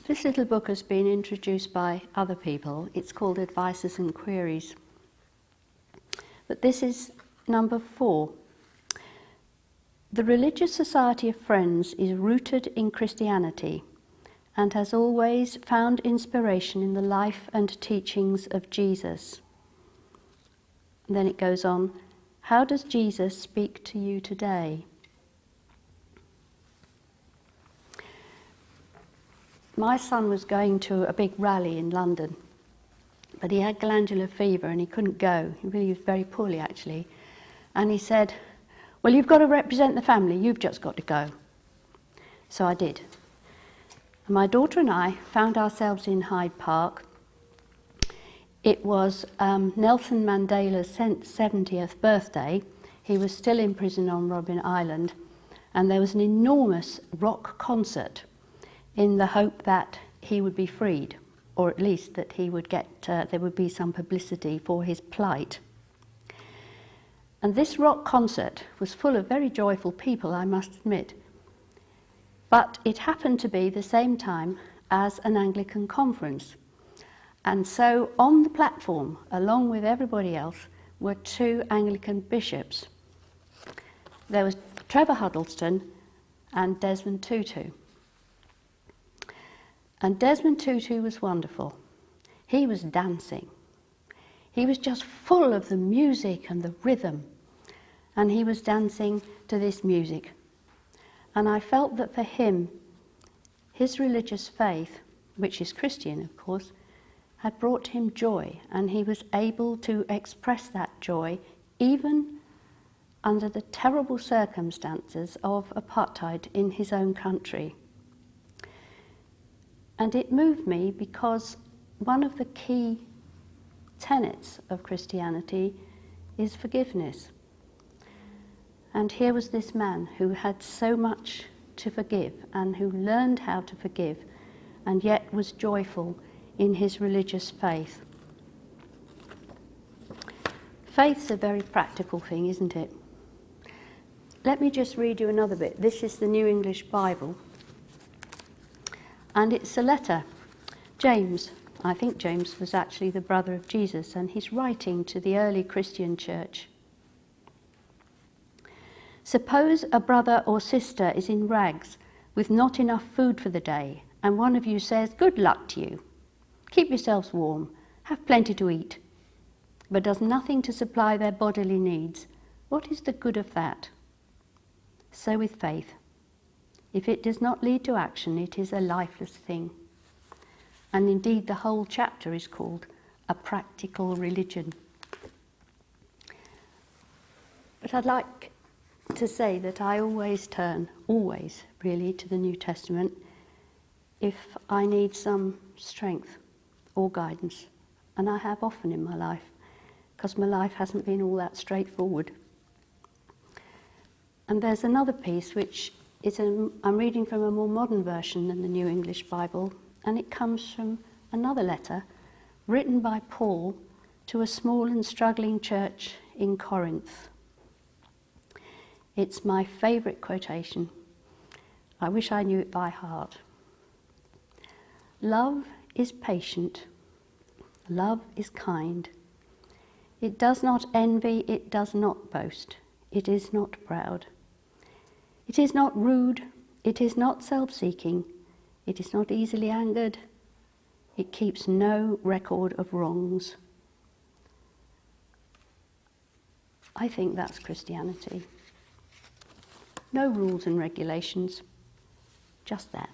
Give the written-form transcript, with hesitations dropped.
This little book has been introduced by other people. It's called Advices and Queries. But this is number 4. The Religious Society of Friends is rooted in Christianity and has always found inspiration in the life and teachings of Jesus. And then it goes on, how does Jesus speak to you today? My son was going to a big rally in London, but he had glandular fever and he couldn't go. He really was very poorly actually. And he said, well, you've got to represent the family, you've just got to go. So I did. And my daughter and I found ourselves in Hyde Park. It was Nelson Mandela's 70th birthday. He was still in prison on Robben Island, and there was an enormous rock concert in the hope that he would be freed, or at least that he would get, there would be some publicity for his plight. And this rock concert was full of very joyful people, I must admit. But it happened to be the same time as an Anglican conference. And so on the platform, along with everybody else, were 2 Anglican bishops. There was Trevor Huddleston and Desmond Tutu. And Desmond Tutu was wonderful. He was dancing. He was just full of the music and the rhythm. And he was dancing to this music. And I felt that for him, his religious faith, which is Christian of course, had brought him joy, and he was able to express that joy even under the terrible circumstances of apartheid in his own country. And it moved me because one of the key tenets of Christianity is forgiveness. And here was this man who had so much to forgive and who learned how to forgive and yet was joyful in his religious faith. Faith's a very practical thing, isn't it? Let me just read you another bit. This is the New English Bible. And it's a letter. James, I think James was actually the brother of Jesus, and he's writing to the early Christian church. Suppose a brother or sister is in rags with not enough food for the day, and one of you says, good luck to you. Keep yourselves warm, have plenty to eat, but does nothing to supply their bodily needs. What is the good of that? So with faith. If it does not lead to action, it is a lifeless thing. And indeed, the whole chapter is called A Practical Religion. But I'd like to say that I always turn, always really, to the New Testament if I need some strength or guidance. And I have often in my life, because my life hasn't been all that straightforward. And there's another piece which is I'm reading from a more modern version than the New English Bible, and it comes from another letter written by Paul to a small and struggling church in Corinth. It's my favourite quotation. I wish I knew it by heart. Love is patient. Love is kind. It does not envy, it does not boast. It is not proud. It is not rude, it is not self-seeking, it is not easily angered, it keeps no record of wrongs. I think that's Christianity. No rules and regulations, just that.